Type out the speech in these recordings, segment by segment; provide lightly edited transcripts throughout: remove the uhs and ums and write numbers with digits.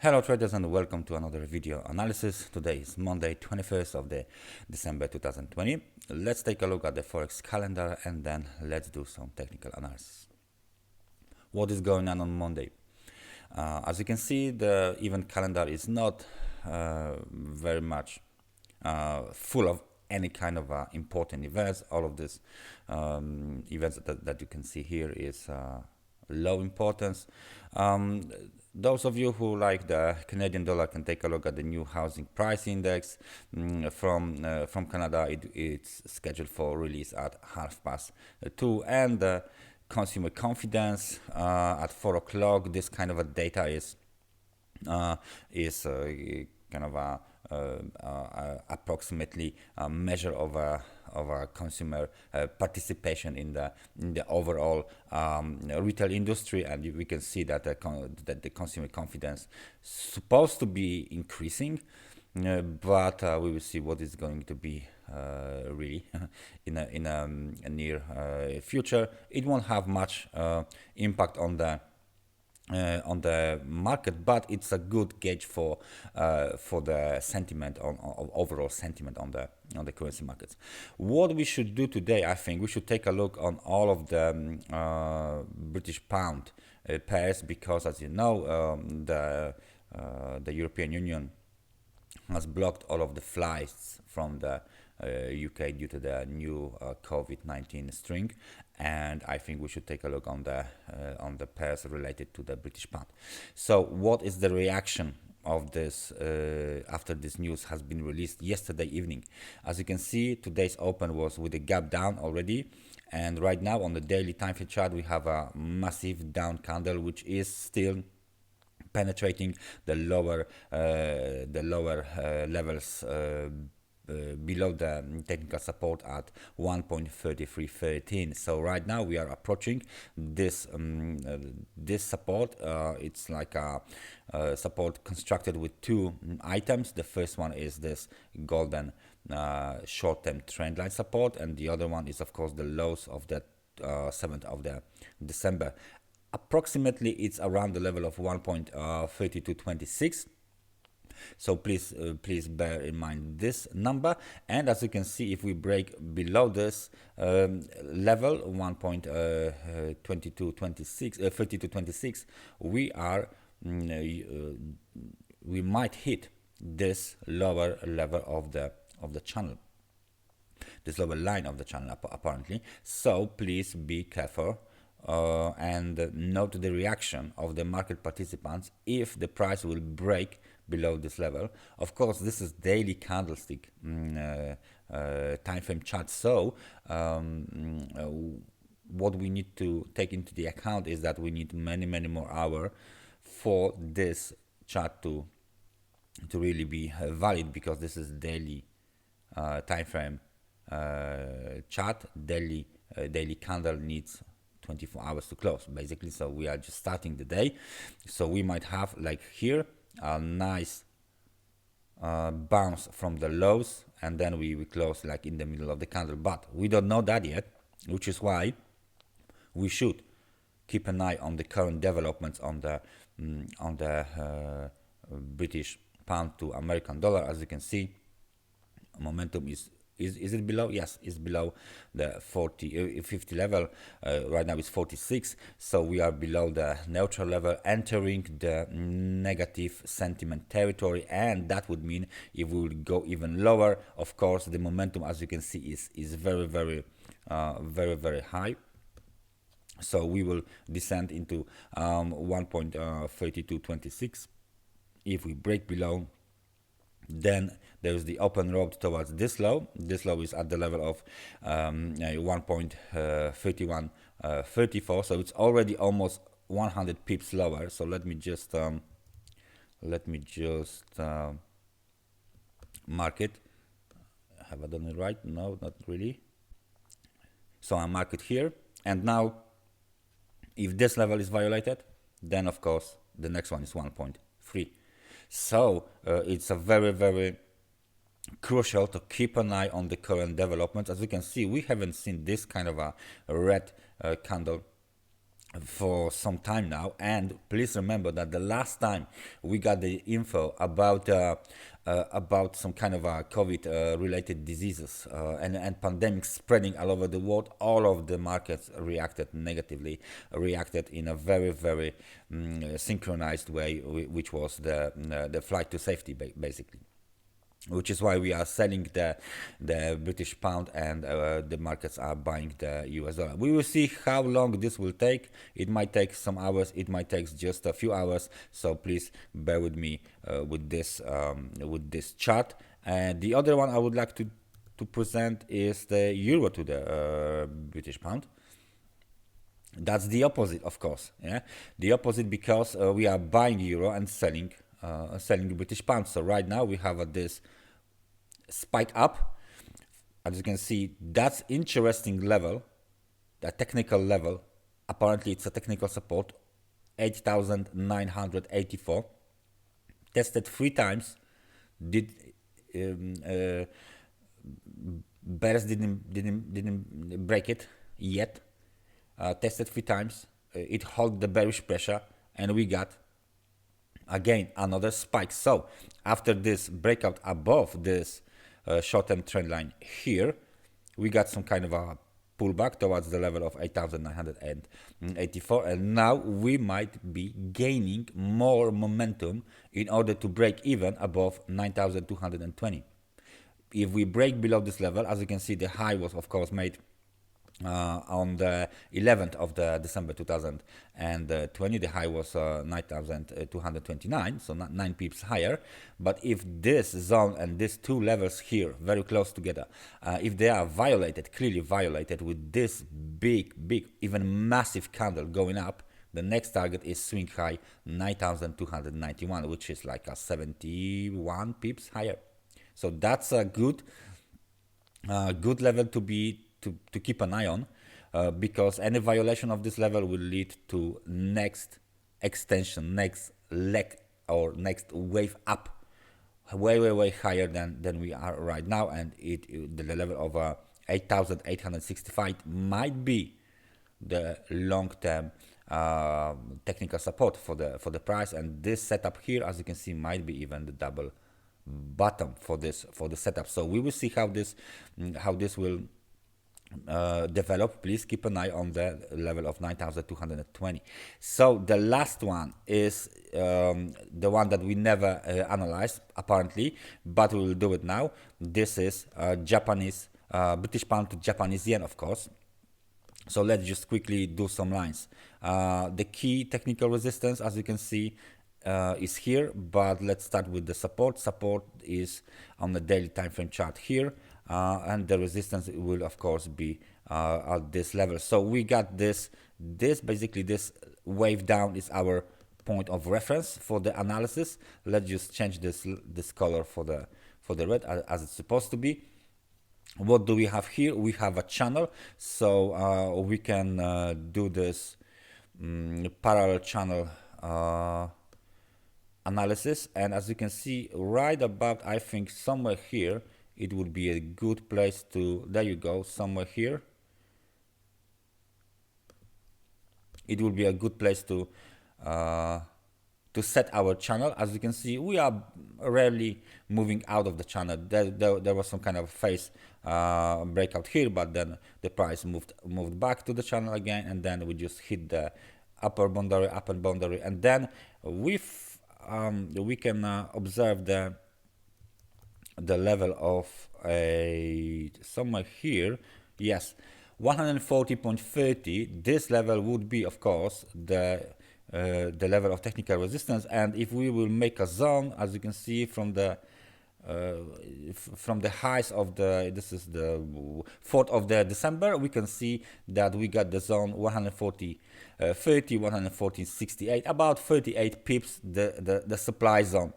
Hello traders and welcome to another video analysis. Today is Monday 21st of December 2020. Let's take a look at the Forex calendar and then let's do some technical analysis. What is going on Monday? As you can see, the event calendar is not very much full of any kind of important events. All of these events that you can see here is low importance. Those of you who like the Canadian dollar can take a look at the new housing price index from Canada. It's scheduled for release at 2:30, and the consumer confidence at 4 o'clock. This kind of a data is kind of a approximately a measure of a consumer participation in the overall retail industry, and we can see that the consumer confidence supposed to be increasing, but we will see what is going to be really in a near future. It won't have much impact on the market, but it's a good gauge for the sentiment on overall sentiment on the currency markets. What we should do today, I think we should take a look on all of the British pound pairs, because as you know, the European Union has blocked all of the flights from the UK due to the new COVID-19 string, and I think we should take a look on the pairs related to the British pound. So what is the reaction of this after this news has been released yesterday evening? As you can see, today's open was with a gap down already, and right now on the daily time frame chart we have a massive down candle which is still penetrating the lower levels below the technical support at 1.3313. So right now we are approaching this this support. It's like a support constructed with two items. The first one is this golden short-term trend line support, and the other one is of course the lows of the 7th of the December. Approximately it's around the level of 1.3226. So please bear in mind this number, and as you can see, if we break below this level 1.3226 we are we might hit this lower level of the channel, this lower line of the channel apparently. So please be careful and note the reaction of the market participants if the price will break below this level. Of course, this is daily candlestick time frame chart, so what we need to take into the account is that we need many more hours for this chart to really be valid, because this is daily time frame chart. Daily candle needs 24 hours to close basically, so we are just starting the day. So we might have, like here, a nice bounce from the lows, and then we close like in the middle of the candle, but we don't know that yet, which is why we should keep an eye on the current developments on the British pound to American dollar. As you can see, momentum is it below? Yes, it's below the 50 level. Right now it's 46, so we are below the neutral level, entering the negative sentiment territory, and that would mean if we would go even lower, of course the momentum, as you can see, is very high. So we will descend into 1.3226. If we break below, then there's the open road towards this low. This low is at the level of 1.3134, so it's already almost 100 pips lower. So let me just mark it. Have I done it right? No, not really. So I mark it here, and now if this level is violated, then of course the next one is 1.3. So it's a very crucial to keep an eye on the current developments. As you can see, we haven't seen this kind of a red candle for some time now. And please remember that the last time we got the info about some kind of COVID related diseases and pandemics spreading all over the world, all of the markets reacted negatively, reacted in a very, very synchronized way, which was the flight to safety, basically, which is why we are selling the British pound, and the markets are buying the US dollar. We will see how long this will take. It might take some hours, it might take just a few hours, so please bear with me with this chart. And the other one I would like to present is the euro to the British pound. That's the opposite, of course. Yeah, the opposite, because we are buying euro and selling British pounds. So right now we have this spike up. As you can see, that's interesting level, the technical level. Apparently, it's a technical support, 8,984. Tested 3 times. Did bears didn't break it yet. Tested 3 times. It held the bearish pressure, and we got again another spike. So after this breakout above this short-term trend line here, we got some kind of a pullback towards the level of 8,984, and now we might be gaining more momentum in order to break even above 9,220. If we break below this level, as you can see, the high was of course made on the 11th of the December 2020. The high was 9,229, so 9 pips higher. But if this zone and these two levels here, very close together, if they are violated, clearly violated, with this big, even massive candle going up, the next target is swing high 9,291, which is like a 71 pips higher. So that's a good level to keep an eye on, because any violation of this level will lead to next extension, next leg, or next wave up, way higher than we are right now, and the level of 8,865 might be the long-term technical support for the price. And this setup here, as you can see, might be even the double bottom for the setup. So we will see how this will develop. Please keep an eye on the level of 9,220. So the last one is the one that we never analyzed apparently, but we will do it now. This is Japanese British pound to Japanese yen, of course. So let's just quickly do some lines. The key technical resistance, as you can see, is here, but let's start with the support. Support is on the daily time frame chart here, and the resistance will of course be at this level. So we got this basically this wave down is our point of reference for the analysis. Let's just change this color for the red as it's supposed to be. What do we have here? We have a channel, so we can do this parallel channel analysis, and as you can see, right about, I think somewhere here, it would be a good place to, there you go, somewhere here, it will be a good place to set our channel. As you can see, we are rarely moving out of the channel. There was some kind of phase breakout here, but then the price moved back to the channel again, and then we just hit the upper boundary, and then we can observe the level of somewhere here. Yes, 140.30. This level would be, of course, the level of technical resistance. And if we will make a zone, as you can see from the highs of this is the 4th of the December, we can see that we got the zone 140.30, 140.68, about 38 pips, the supply zone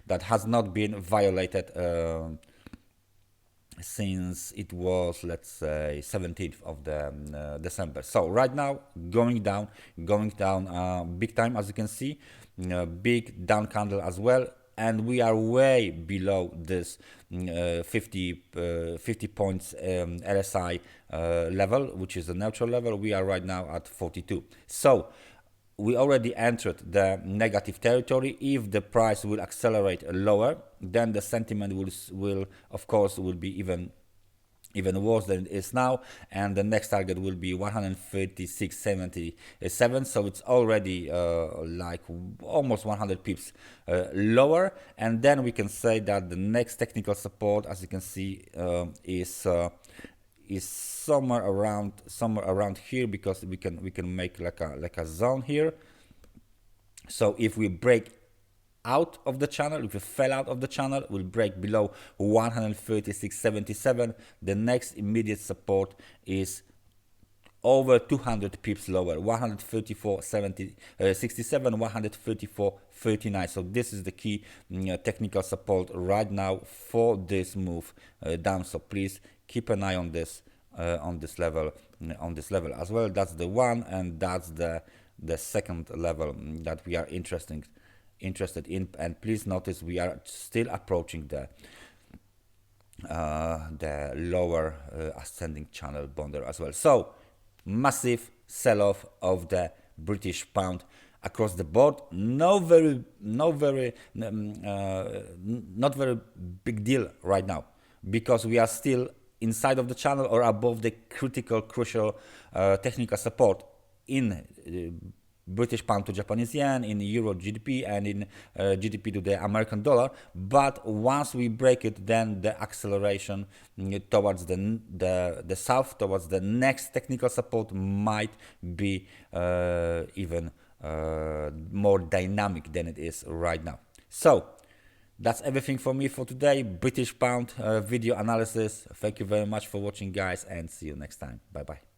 that has not been violated since it was, let's say, 17th of the December. So right now going down big time, as you can see, big down candle as well. and we are way below this 50 points RSI level, which is a neutral level. We are right now at 42. So we already entered the negative territory. If the price will accelerate lower, then the sentiment will of course will be even worse than it is now, and the next target will be 136.77. So it's already like almost 100 pips lower, and then we can say that the next technical support, as you can see, is somewhere around here, because we can make like a zone here. So if we break out of the channel, if we fell out of the channel, we'll break below 136.77. The next immediate support is over 200 pips lower, 134.67, 134.39. So this is the key technical support right now for this move down. So please keep an eye on this level as well. That's the one, and that's the second level that we are interested in. And please notice we are still approaching the lower ascending channel bonder as well. So massive sell-off of the British pound across the board. Not very big deal right now, because we are still inside of the channel or above the crucial technical support in British pound to Japanese yen, in EURGBP, and in GBP to the American dollar. But once we break it, then the acceleration towards the south, towards the next technical support, might be even more dynamic than it is right now. So that's everything for me for today. British pound video analysis. Thank you very much for watching, guys, and see you next time. Bye bye.